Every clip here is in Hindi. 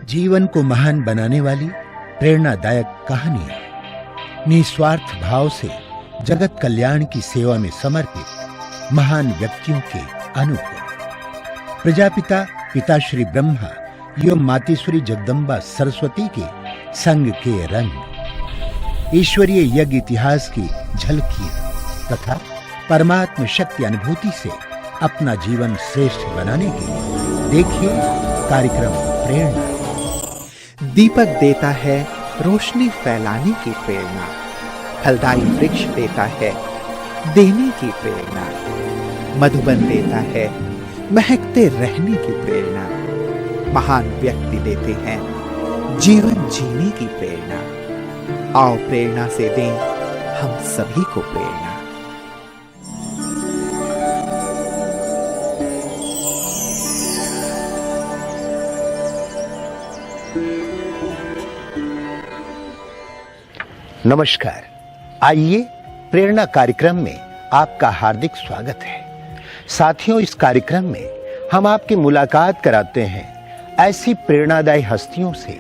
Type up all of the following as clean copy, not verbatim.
जीवन को महान बनाने वाली प्रेरणादायक कहानियां, निस्वार्थ भाव से जगत कल्याण की सेवा में समर्पित महान व्यक्तियों के अनुभव। प्रजापिता पिताश्री ब्रह्मा एवं मातेश्वरी जगदम्बा सरस्वती के संग के रंग, ईश्वरीय यज्ञ इतिहास की झलकियां तथा परमात्म शक्ति अनुभूति से अपना जीवन श्रेष्ठ बनाने के लिए देखिए कार्यक्रम प्रेरणा। दीपक देता है रोशनी फैलाने की प्रेरणा, फलदायी वृक्ष देता है देने की प्रेरणा, मधुबन देता है महकते रहने की प्रेरणा, महान व्यक्ति देते हैं जीवन जीने की प्रेरणा। आओ प्रेरणा से दें हम सभी को प्रेरणा। नमस्कार, आइए प्रेरणा कार्यक्रम में आपका हार्दिक स्वागत है। साथियों, इस कार्यक्रम में हम आपकी मुलाकात कराते हैं ऐसी प्रेरणादायी हस्तियों से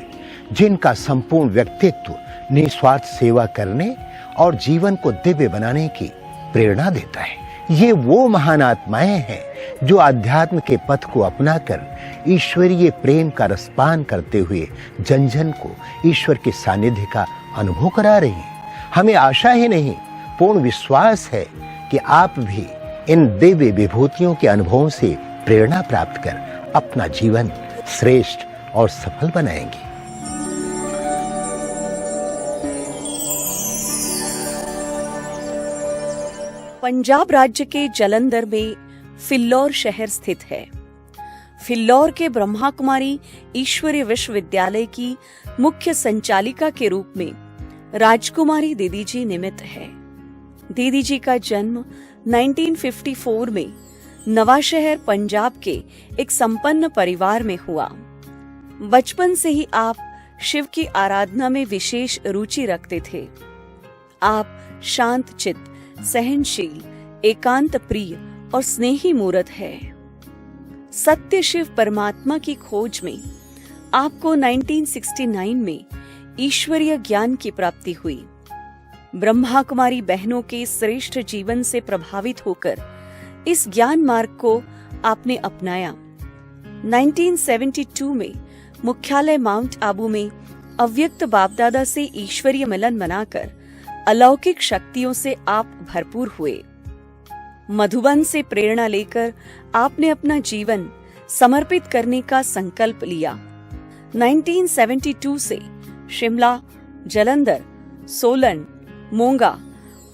जिनका संपूर्ण व्यक्तित्व निस्वार्थ सेवा करने और जीवन को दिव्य बनाने की प्रेरणा देता है। ये वो महान आत्माएं हैं जो आध्यात्म के पथ को अपनाकर ईश्वरीय प्रेम का रसपान करते हुए जन जन को ईश्वर के सानिध्य का अनुभव करा रही हैं। हमें आशा ही नहीं, पूर्ण विश्वास है कि आप भी इन दिव्य विभूतियों के अनुभवों से प्रेरणा प्राप्त कर अपना जीवन श्रेष्ठ और सफल बनाएंगे। पंजाब राज्य के जलंधर में फिल्लौर शहर स्थित है। फिल्लौर के ब्रह्मा कुमारी ईश्वरीय विश्वविद्यालय की मुख्य संचालिका के रूप में राजकुमारी दीदी जी निमित्त है। दीदी जी का जन्म 1954 में नवाशहर पंजाब के एक संपन्न परिवार में हुआ। बचपन से ही आप शिव की आराधना में विशेष रुचि रखते थे। आप शांत चित्त, सहनशील, एकांत प्रिय और स्नेही मूर्त है। सत्य शिव परमात्मा की खोज में आपको 1969 में ईश्वरीय ज्ञान की प्राप्ति हुई। ब्रह्मा कुमारी बहनों के श्रेष्ठ जीवन से प्रभावित होकर इस ज्ञान मार्ग को आपने अपनाया। 1972 में मुख्यालय माउंट आबू में अव्यक्त बापदादा से ईश्वरीय मिलन मनाकर अलौकिक शक्तियों से आप भरपूर हुए। मधुबन से प्रेरणा लेकर आपने अपना जीवन समर्पित करने का संकल्प लिया। 1972 से शिमला, जलंधर, सोलन, मोंगा,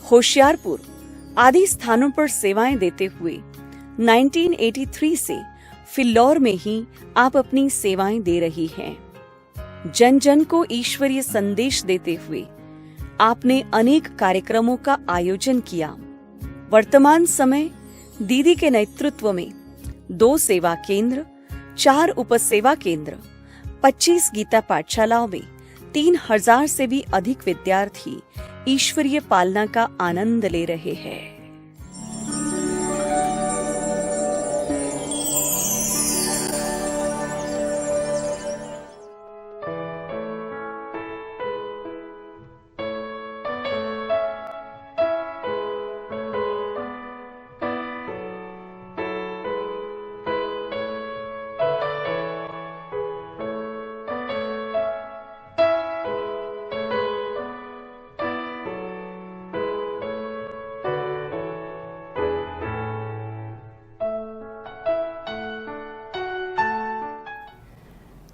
होशियारपुर आदि स्थानों पर सेवाएं देते हुए 1983 से फिल्लौर में ही आप अपनी सेवाएं दे रही हैं। जन जन को ईश्वरीय संदेश देते हुए आपने अनेक कार्यक्रमों का आयोजन किया। वर्तमान समय दीदी के नेतृत्व में 2 सेवा केंद्र, 4 उपसेवा केंद्र, 25 गीता पाठशालाओं में 3000 से भी अधिक विद्यार्थी ईश्वरीय पालना का आनंद ले रहे हैं।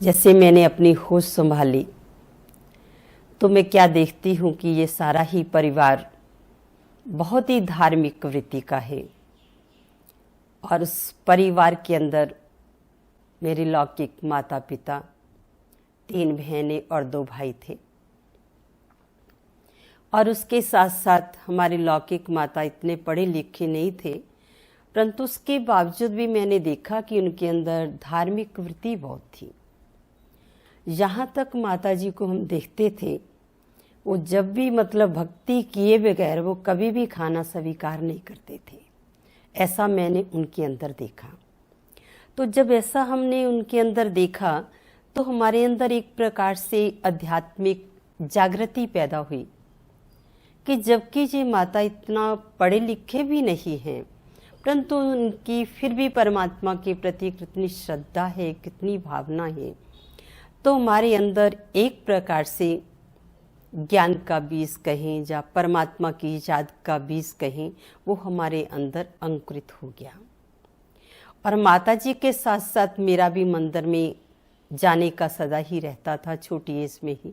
जैसे मैंने अपनी होश संभाली तो मैं क्या देखती हूँ कि ये सारा ही परिवार बहुत ही धार्मिक वृत्ति का है और उस परिवार के अंदर मेरे लौकिक माता पिता, 3 बहनें और 2 भाई थे। और उसके साथ साथ हमारे लौकिक माता इतने पढ़े लिखे नहीं थे, परंतु उसके बावजूद भी मैंने देखा कि उनके अंदर धार्मिक वृत्ति बहुत थी। यहाँ तक माता जी को हम देखते थे, वो जब भी भक्ति किए बगैर वो कभी भी खाना स्वीकार नहीं करते थे। ऐसा मैंने उनके अंदर देखा। तो जब ऐसा हमने उनके अंदर देखा तो हमारे अंदर एक प्रकार से आध्यात्मिक जागृति पैदा हुई कि जबकि ये माता इतना पढ़े लिखे भी नहीं हैं, परंतु उनकी फिर भी परमात्मा के प्रति कितनी श्रद्धा है, कितनी भावना है। तो हमारे अंदर एक प्रकार से ज्ञान का बीज कहें या परमात्मा की याद का बीज कहें, वो हमारे अंदर अंकुरित हो गया। और माता जी के साथ साथ मेरा भी मंदिर में जाने का सदा ही रहता था, छोटी एज में ही।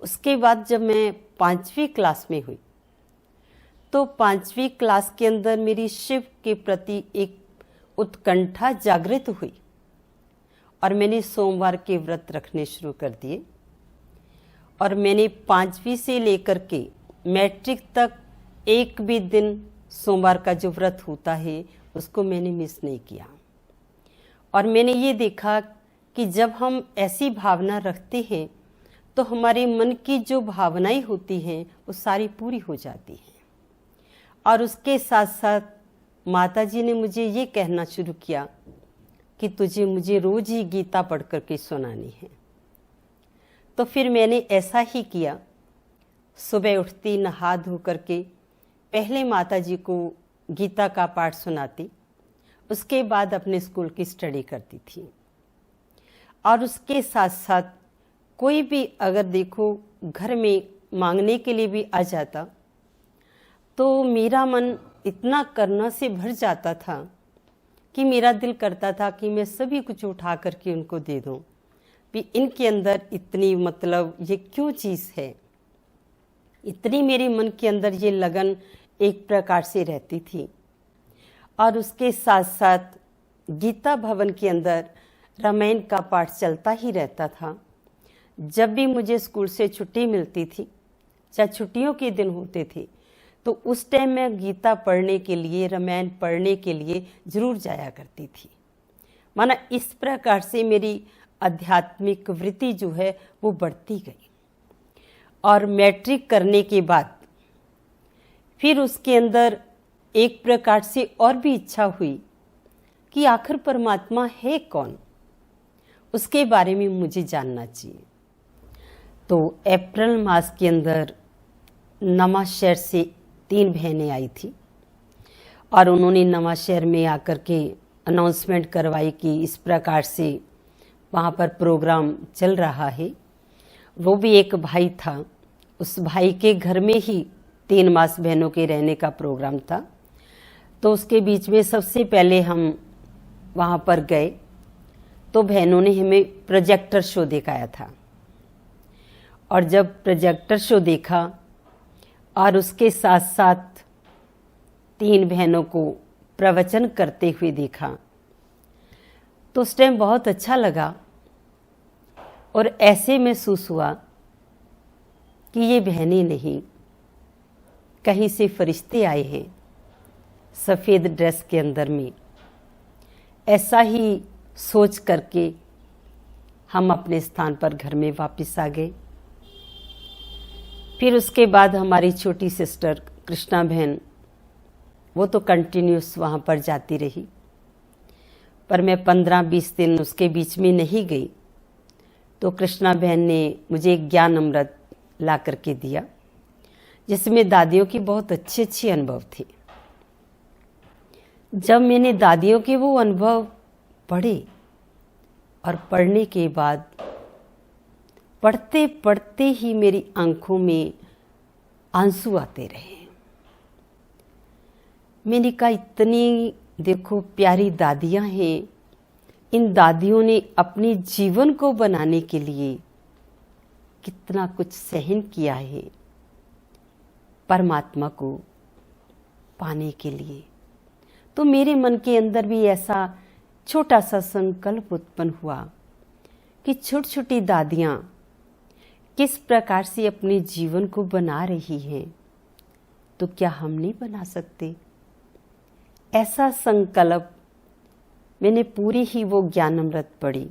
उसके बाद जब मैं 5वीं क्लास में हुई तो 5वीं क्लास के अंदर मेरी शिव के प्रति एक उत्कंठा जागृत हुई और मैंने सोमवार के व्रत रखने शुरू कर दिए। और मैंने 5वीं से लेकर के मैट्रिक तक एक भी दिन सोमवार का जो व्रत होता है उसको मैंने मिस नहीं किया। और मैंने ये देखा कि जब हम ऐसी भावना रखते हैं तो हमारे मन की जो भावनाएं होती हैं वो सारी पूरी हो जाती हैं। और उसके साथ साथ माता जी ने मुझे ये कहना शुरू किया कि तुझे मुझे रोज ही गीता पढ़ करके सुनानी है। तो फिर मैंने ऐसा ही किया। सुबह उठती, नहा धो करके पहले माता जी को गीता का पाठ सुनाती, उसके बाद अपने स्कूल की स्टडी करती थी। और उसके साथ साथ कोई भी अगर देखो घर में मांगने के लिए भी आ जाता तो मेरा मन इतना करना से भर जाता था कि मेरा दिल करता था कि मैं सभी कुछ उठा करके उनको दे दूं। भी इनके अंदर इतनी मतलब ये क्यों चीज़ है, इतनी मेरे मन के अंदर ये लगन एक प्रकार से रहती थी। और उसके साथ साथ गीता भवन के अंदर रामायण का पाठ चलता ही रहता था। जब भी मुझे स्कूल से छुट्टी मिलती थी, चाहे छुट्टियों के दिन होते थे, तो उस टाइम मैं गीता पढ़ने के लिए, रामायण पढ़ने के लिए जरूर जाया करती थी। माना इस प्रकार से मेरी आध्यात्मिक वृत्ति जो है वो बढ़ती गई। और मैट्रिक करने के बाद फिर उसके अंदर एक प्रकार से और भी इच्छा हुई कि आखिर परमात्मा है कौन, उसके बारे में मुझे जानना चाहिए। तो अप्रैल मास के अंदर नवा शहर से 3 बहनें आई थी और उन्होंने नवा शहर में आकर के अनाउंसमेंट करवाई कि इस प्रकार से वहाँ पर प्रोग्राम चल रहा है। वो भी एक भाई था, उस भाई के घर में ही 3 मास बहनों के रहने का प्रोग्राम था। तो उसके बीच में सबसे पहले हम वहाँ पर गए तो बहनों ने हमें प्रोजेक्टर शो दिखाया था। और जब प्रोजेक्टर शो देखा और उसके साथ साथ 3 बहनों को प्रवचन करते हुए देखा तो उस टाइम बहुत अच्छा लगा। और ऐसे महसूस हुआ कि ये बहनें नहीं, कहीं से फरिश्ते आए हैं सफ़ेद ड्रेस के अंदर में। ऐसा ही सोच करके हम अपने स्थान पर घर में वापस आ गए। फिर उसके बाद हमारी छोटी सिस्टर कृष्णा बहन, वो तो कंटिन्यूस वहाँ पर जाती रही, पर मैं 15-20 दिन उसके बीच में नहीं गई। तो कृष्णा बहन ने मुझे एक ज्ञान अमृत ला करके दिया, जिसमें दादियों की बहुत अच्छे अनुभव थे। जब मैंने दादियों के वो अनुभव पढ़े और पढ़ने के बाद पढ़ते पढ़ते ही मेरी आंखों में आंसू आते रहे। मैंने कहा इतनी देखो प्यारी दादियाँ हैं, इन दादियों ने अपने जीवन को बनाने के लिए कितना कुछ सहन किया है परमात्मा को पाने के लिए। तो मेरे मन के अंदर भी ऐसा छोटा सा संकल्प उत्पन्न हुआ कि छोटी छोटी दादियाँ किस प्रकार से अपने जीवन को बना रही हैं, तो क्या हम नहीं बना सकते? ऐसा संकल्प मैंने पूरी ही वो ज्ञान अमृत पढ़ी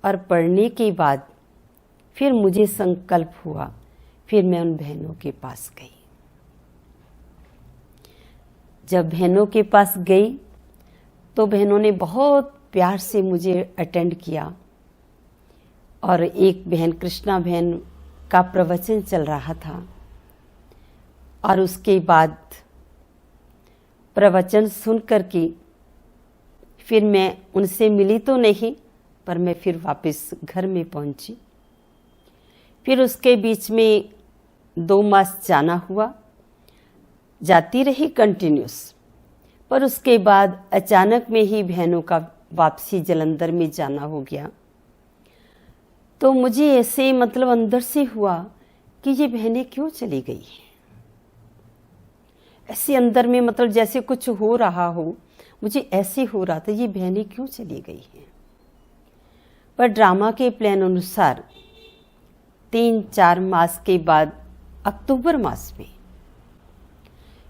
और पढ़ने के बाद फिर मुझे संकल्प हुआ, फिर मैं उन बहनों के पास गई। जब बहनों के पास गई तो बहनों ने बहुत प्यार से मुझे अटेंड किया। और एक बहन, कृष्णा बहन का प्रवचन चल रहा था, और उसके बाद प्रवचन सुन कर के फिर मैं उनसे मिली तो नहीं, पर मैं फिर वापस घर में पहुंची। फिर उसके बीच में 2 मास जाना हुआ, जाती रही कंटिन्यूस। पर उसके बाद अचानक में ही बहनों का वापसी जलंधर में जाना हो गया। तो मुझे ऐसे मतलब अंदर से हुआ कि ये बहनें क्यों चली गई हैं। ऐसे अंदर में मतलब जैसे कुछ हो रहा हो, मुझे ऐसे हो रहा था, ये बहनें क्यों चली गई हैं। पर ड्रामा के प्लान अनुसार 3-4 मास के बाद अक्टूबर मास में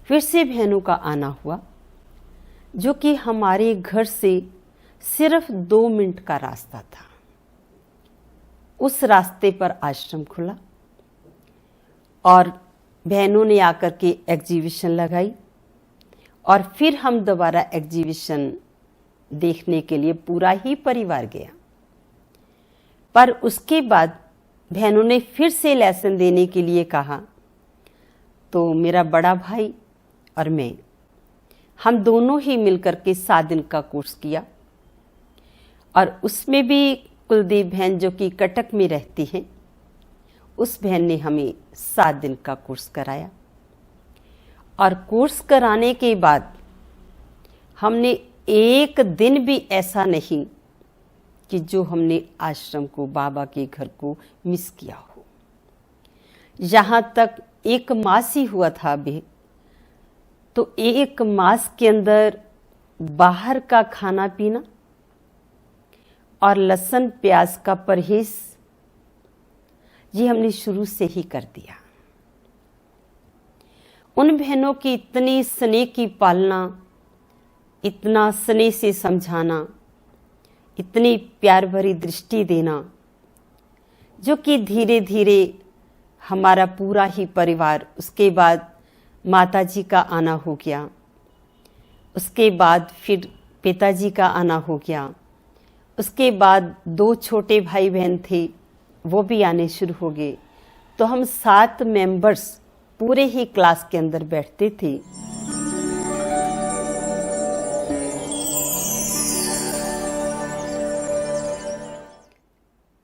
फिर से बहनों का आना हुआ, जो कि हमारे घर से सिर्फ 2 मिनट का रास्ता था। उस रास्ते पर आश्रम खुला और बहनों ने आकर के एग्जीबिशन लगाई, और फिर हम दोबारा एग्जीबिशन देखने के लिए पूरा ही परिवार गया। पर उसके बाद बहनों ने फिर से लेसन देने के लिए कहा, तो मेरा बड़ा भाई और मैं, हम दोनों ही मिलकर के 7 दिन का कोर्स किया। और उसमें भी कुलदीप बहन, जो कि कटक में रहती हैं, उस बहन ने हमें 7 दिन का कोर्स कराया। और कोर्स कराने के बाद हमने एक दिन भी ऐसा नहीं कि जो हमने आश्रम को, बाबा के घर को मिस किया हो। यहाँ तक 1 मास ही हुआ था अभी, तो 1 मास के अंदर बाहर का खाना पीना और लहसुन प्याज का परहेज, ये हमने शुरू से ही कर दिया। उन बहनों की इतनी स्नेह की पालना, इतना स्नेह से समझाना, इतनी प्यार भरी दृष्टि देना, जो कि धीरे धीरे हमारा पूरा ही परिवार, उसके बाद माताजी का आना हो गया, उसके बाद फिर पिताजी का आना हो गया, उसके बाद 2 छोटे भाई बहन थे, वो भी आने शुरू हो गए। तो हम 7 मेंबर्स पूरे ही क्लास के अंदर बैठते थे।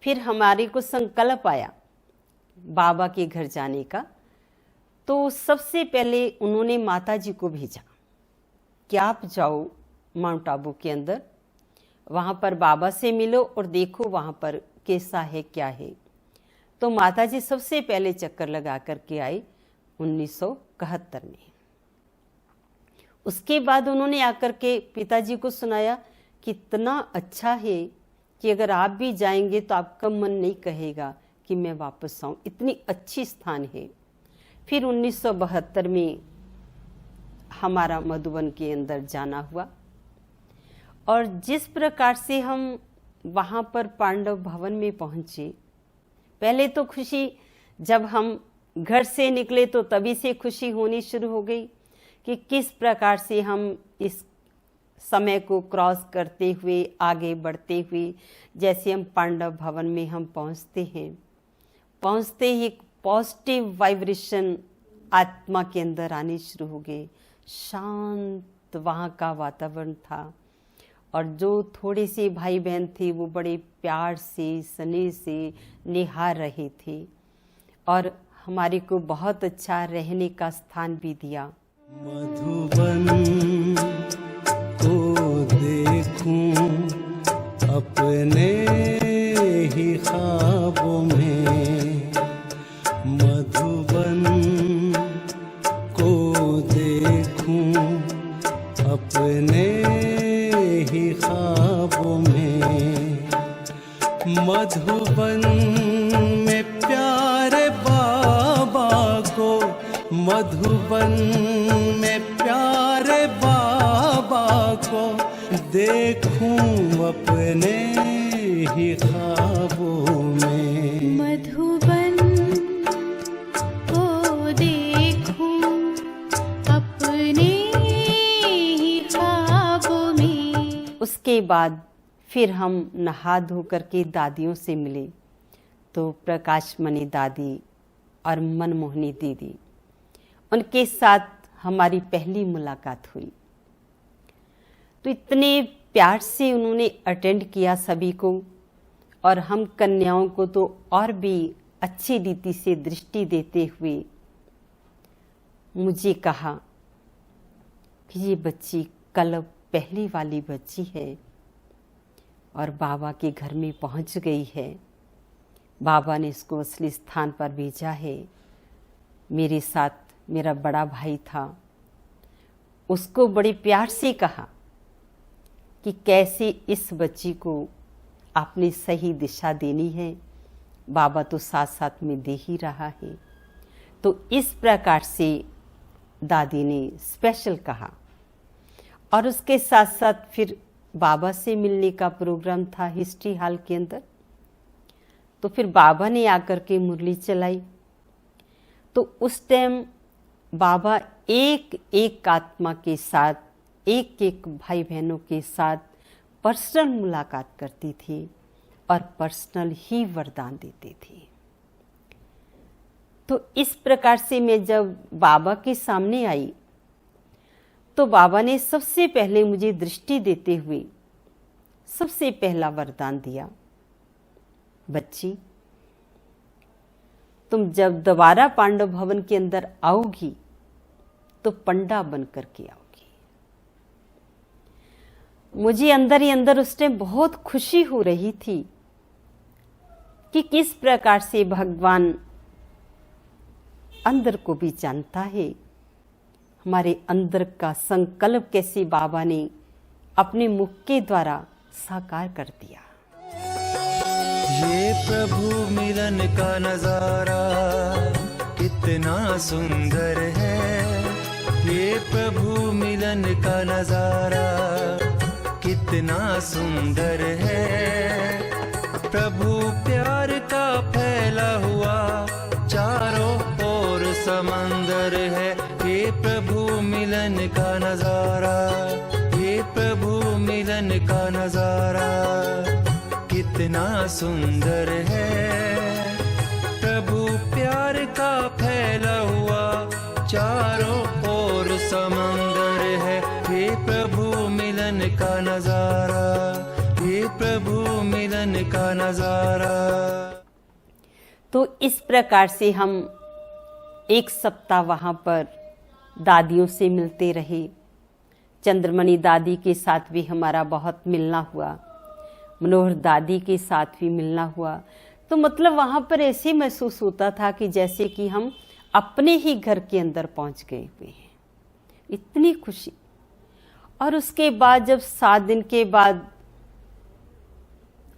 फिर हमारे को संकल्प आया बाबा के घर जाने का। तो सबसे पहले उन्होंने माताजी को भेजा कि आप जाओ माउंट आबू के अंदर, वहाँ पर बाबा से मिलो और देखो वहाँ पर कैसा है, क्या है। तो माताजी सबसे पहले चक्कर लगा करके आई 1971 में। उसके बाद उन्होंने आकर के पिताजी को सुनाया कि इतना अच्छा है कि अगर आप भी जाएंगे तो आपका मन नहीं कहेगा कि मैं वापस आऊँ, इतनी अच्छी स्थान है। फिर 1972 में हमारा मधुबन के अंदर जाना हुआ, और जिस प्रकार से हम वहाँ पर पांडव भवन में पहुँचे, पहले तो खुशी, जब हम घर से निकले तो तभी से खुशी होनी शुरू हो गई कि किस प्रकार से हम इस समय को क्रॉस करते हुए, आगे बढ़ते हुए, जैसे हम पांडव भवन में हम पहुँचते हैं, पहुँचते ही एक पॉजिटिव वाइब्रेशन आत्मा के अंदर आने शुरू हो गए। शांत वहाँ का वातावरण था, और जो थोड़े से भाई बहन थे वो बड़े प्यार से, स्नेह से निहार रहे थे, और हमारे को बहुत अच्छा रहने का स्थान भी दिया। मधुबन को देखूं अपने ही ख्वाबों में, मधुबन को देखूं अपने ही ख्वाबों में, मधुबन में प्यारे बाबा को, मधुबन में प्यारे बाबा को देखूं अपने ही ख्वाबों में, मधुबन को देखूं अपने ही ख्वाबों में। उसके बाद फिर हम नहा धो करके दादियों से मिले, तो प्रकाशमणि दादी और मनमोहनी दीदी, उनके साथ हमारी पहली मुलाकात हुई। तो इतने प्यार से उन्होंने अटेंड किया सभी को, और हम कन्याओं को तो और भी अच्छी रीति से दृष्टि देते हुए मुझे कहा कि ये बच्ची कल पहली वाली बच्ची है और बाबा के घर में पहुंच गई है। बाबा ने इसको असली स्थान पर भेजा है। मेरे साथ मेरा बड़ा भाई था, उसको बड़े प्यार से कहा कि कैसे इस बच्ची को आपने सही दिशा देनी है, बाबा तो साथ साथ में दे ही रहा है। तो इस प्रकार से दादी ने स्पेशल कहा, और उसके साथ साथ फिर बाबा से मिलने का प्रोग्राम था हिस्ट्री हॉल के अंदर। तो फिर बाबा ने आकर के मुरली चलाई। तो उस टाइम बाबा एक एक आत्मा के साथ, एक एक भाई बहनों के साथ पर्सनल मुलाकात करती थी और पर्सनल ही वरदान देते थे। तो इस प्रकार से मैं जब बाबा के सामने आई तो बाबा ने सबसे पहले मुझे दृष्टि देते हुए सबसे पहला वरदान दिया, बच्ची तुम जब दोबारा पांडव भवन के अंदर आओगी तो पंडा बन करके आओगी। मुझे अंदर ही अंदर उस टाइम बहुत खुशी हो रही थी कि किस प्रकार से भगवान अंदर को भी जानता है, हमारे अंदर का संकल्प कैसे बाबा ने अपने मुख के द्वारा साकार कर दिया। ये प्रभु मिलन का नजारा कितना सुंदर है, ये प्रभु मिलन का नजारा कितना सुंदर है। प्रभु प्यार का फैला हुआ चारों ओर समंदर है, ये प्रभु मिलन का नजारा, ये प्रभु मिलन का नजारा कितना सुंदर है। प्रभु प्यार का फैला हुआ चारों ओर समंदर है, ये प्रभु मिलन का नजारा, ये प्रभु मिलन का नजारा। तो इस प्रकार से हम एक सप्ताह वहाँ पर दादियों से मिलते रहे। चंद्रमणि दादी के साथ भी हमारा बहुत मिलना हुआ, मनोहर दादी के साथ भी मिलना हुआ। तो मतलब वहाँ पर ऐसे महसूस होता था कि जैसे कि हम अपने ही घर के अंदर पहुँच गए हुए हैं, इतनी खुशी। और उसके बाद जब 7 दिन के बाद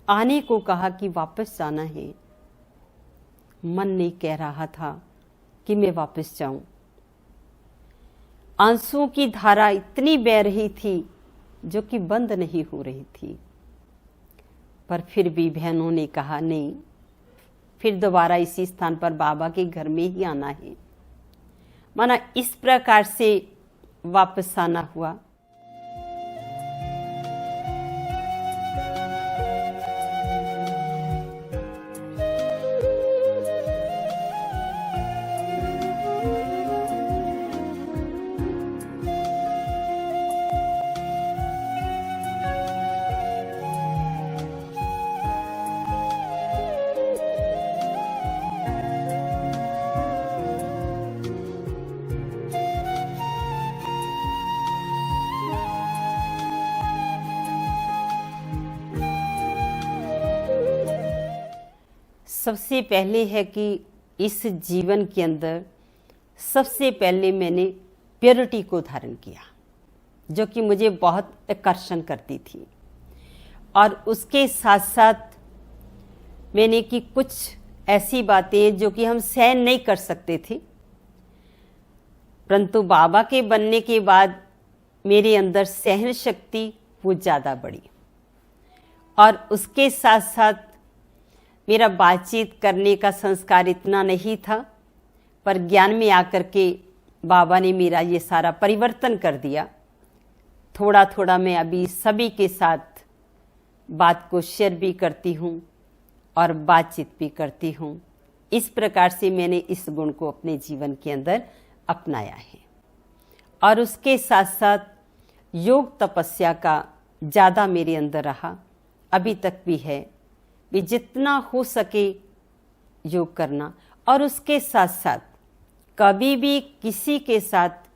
आने को कहा कि वापस जाना है, मन नहीं कह रहा था कि मैं वापस जाऊं। आंसुओं की धारा इतनी बह रही थी जो कि बंद नहीं हो रही थी, पर फिर भी बहनों ने कहा नहीं, फिर दोबारा इसी स्थान पर बाबा के घर में ही आना है। माना इस प्रकार से वापस आना हुआ। सबसे पहले है कि इस जीवन के अंदर सबसे पहले मैंने प्योरिटी को धारण किया, जो कि मुझे बहुत आकर्षण करती थी। और उसके साथ साथ मैंने की कुछ ऐसी बातें जो कि हम सहन नहीं कर सकते थे, परंतु बाबा के बनने के बाद मेरे अंदर सहन शक्ति वो ज़्यादा बढ़ी। और उसके साथ साथ मेरा बातचीत करने का संस्कार इतना नहीं था, पर ज्ञान में आकर के बाबा ने मेरा ये सारा परिवर्तन कर दिया। थोड़ा थोड़ा मैं अभी सभी के साथ बात को शेयर भी करती हूँ और बातचीत भी करती हूँ। इस प्रकार से मैंने इस गुण को अपने जीवन के अंदर अपनाया है। और उसके साथ साथ योग तपस्या का ज़्यादा मेरे अंदर रहा, अभी तक भी है, भी जितना हो सके योग करना। और उसके साथ साथ कभी भी किसी के साथ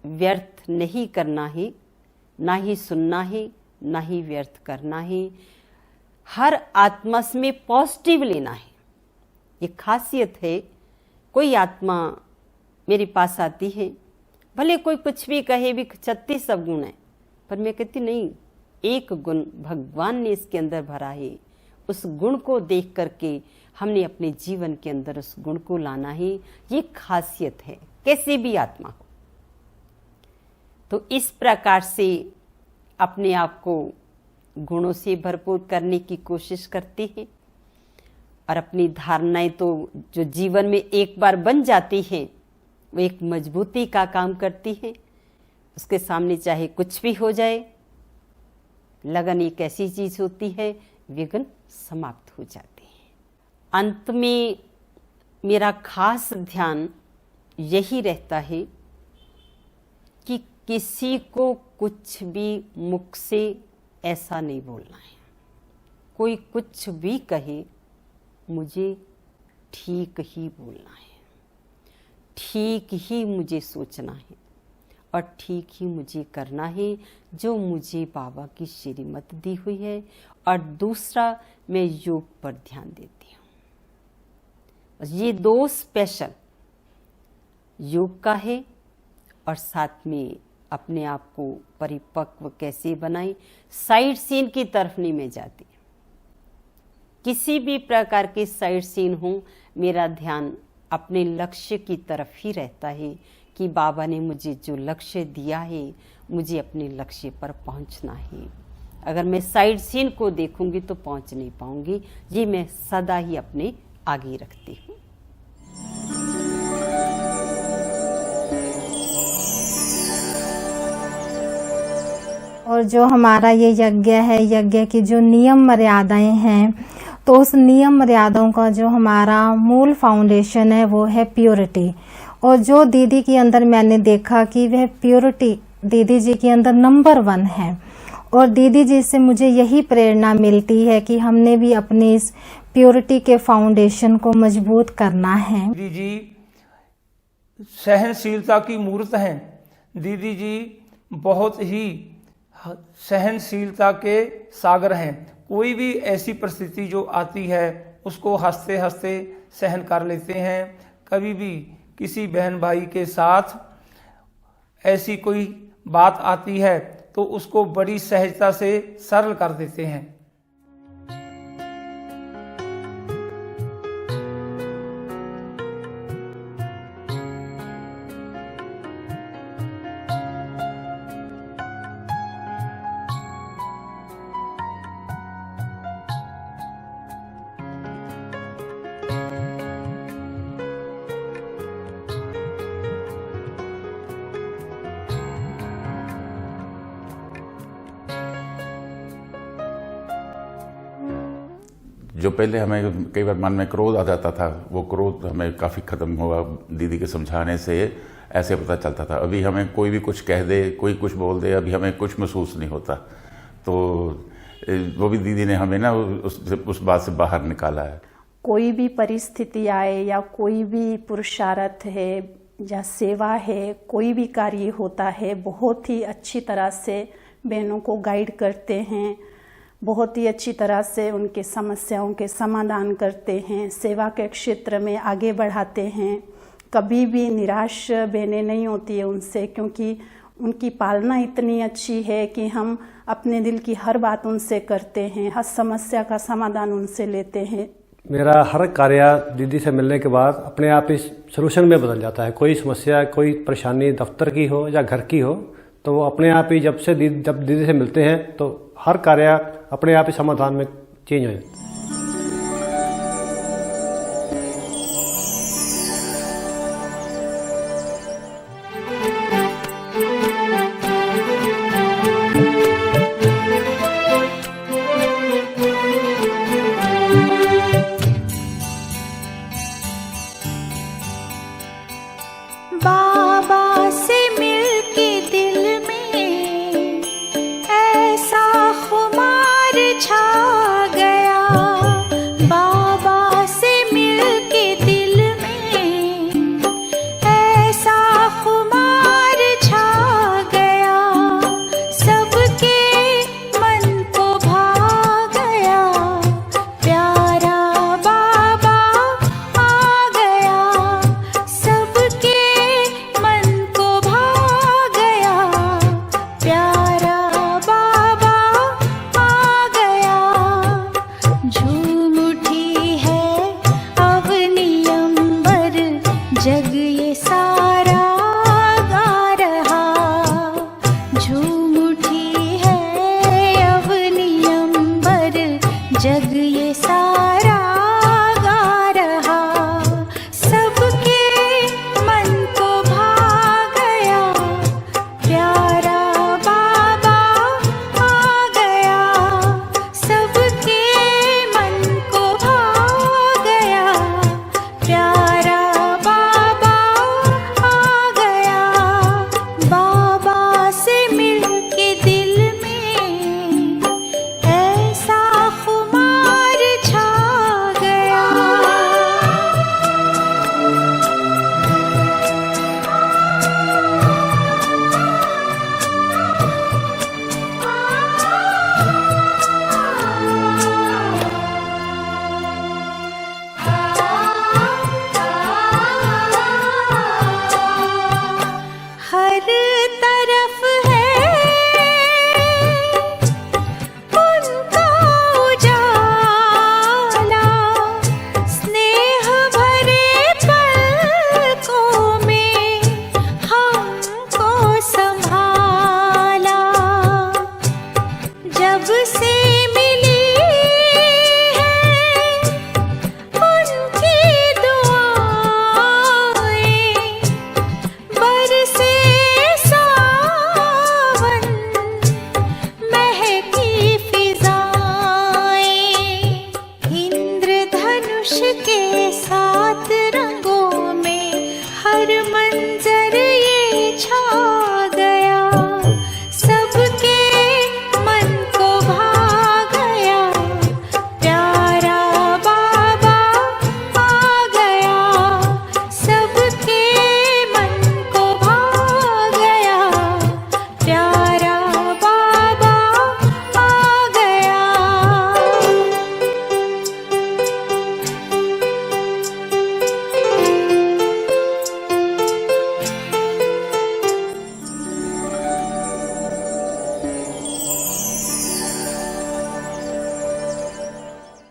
व्यर्थ नहीं करना है, ना ही सुनना है, ना ही व्यर्थ करना है। हर आत्मा में पॉजिटिव लेना है, ये खासियत है। कोई आत्मा मेरे पास आती है, भले कोई कुछ भी कहे, भी 36 अवगुण है, पर मैं कहती नहीं, एक गुण भगवान ने इसके अंदर भरा है। उस गुण को देख करके हमने अपने जीवन के अंदर उस गुण को लाना है। ये खासियत है कैसे भी आत्मा हो। तो इस प्रकार से अपने आप को गुणों से भरपूर करने की कोशिश करती है। और अपनी धारणाएं तो जो जीवन में एक बार बन जाती हैं, वो एक मजबूती का काम करती है। उसके सामने चाहे कुछ भी हो जाए, लगन एक ऐसी चीज होती है, विघ्न समाप्त हो जाते हैं। अंत में मेरा खास ध्यान यही रहता है कि किसी को कुछ भी मुख से ऐसा नहीं बोलना है। कोई कुछ भी कहे, मुझे ठीक ही बोलना है, ठीक ही मुझे सोचना है और ठीक ही मुझे करना है, जो मुझे बाबा की श्रीमत दी हुई है। और दूसरा, मैं योग पर ध्यान देती हूँ। बस ये 2 स्पेशल योग का है, और साथ में अपने आप को परिपक्व कैसे बनाएं। साइड सीन की तरफ नहीं मैं जाती, किसी भी प्रकार के साइड सीन हो, मेरा ध्यान अपने लक्ष्य की तरफ ही रहता है कि बाबा ने मुझे जो लक्ष्य दिया है, मुझे अपने लक्ष्य पर पहुंचना है। अगर मैं साइड सीन को देखूंगी तो पहुंच नहीं पाऊंगी। ये मैं सदा ही अपने आगे रखती हूँ। और जो हमारा ये यज्ञ है, यज्ञ की जो नियम मर्यादाएं हैं, तो उस नियम मर्यादाओं का जो हमारा मूल फाउंडेशन है वो है प्योरिटी। और जो दीदी के अंदर मैंने देखा कि वह प्योरिटी दीदी जी के अंदर नंबर 1 है। और दीदी जी से मुझे यही प्रेरणा मिलती है कि हमने भी अपनी इस प्योरिटी के फाउंडेशन को मजबूत करना है। दीदी जी सहनशीलता की मूर्त हैं। दीदी जी बहुत ही सहनशीलता के सागर हैं। कोई भी ऐसी परिस्थिति जो आती है उसको हंसते हंसते सहन कर लेते हैं। कभी भी किसी बहन भाई के साथ ऐसी कोई बात आती है तो उसको बड़ी सहजता से सरल कर देते हैं। जो पहले हमें कई बार मन में क्रोध आ जाता था, वो क्रोध हमें काफ़ी ख़त्म हुआ दीदी के समझाने से। ऐसे पता चलता था, अभी हमें कोई भी कुछ कह दे, कोई कुछ बोल दे, अभी हमें कुछ महसूस नहीं होता। तो वो भी दीदी ने हमें ना उस बात से बाहर निकाला है। कोई भी परिस्थिति आए या कोई भी पुरुषार्थ है या सेवा है, कोई भी कार्य होता है, बहुत ही अच्छी तरह से बहनों को गाइड करते हैं, बहुत ही अच्छी तरह से उनके समस्याओं के समाधान करते हैं, सेवा के क्षेत्र में आगे बढ़ाते हैं। कभी भी निराश बहनें नहीं होती है उनसे, क्योंकि उनकी पालना इतनी अच्छी है कि हम अपने दिल की हर बात उनसे करते हैं, हर समस्या का समाधान उनसे लेते हैं। मेरा हर कार्य दीदी से मिलने के बाद अपने आप इस सलूशन में बदल जाता है। कोई समस्या, कोई परेशानी दफ्तर की हो या घर की हो, तो वो अपने आप ही जब दीदी से मिलते हैं तो हर कार्य अपने आप ही समाधान में चेंज हो जाता है। बा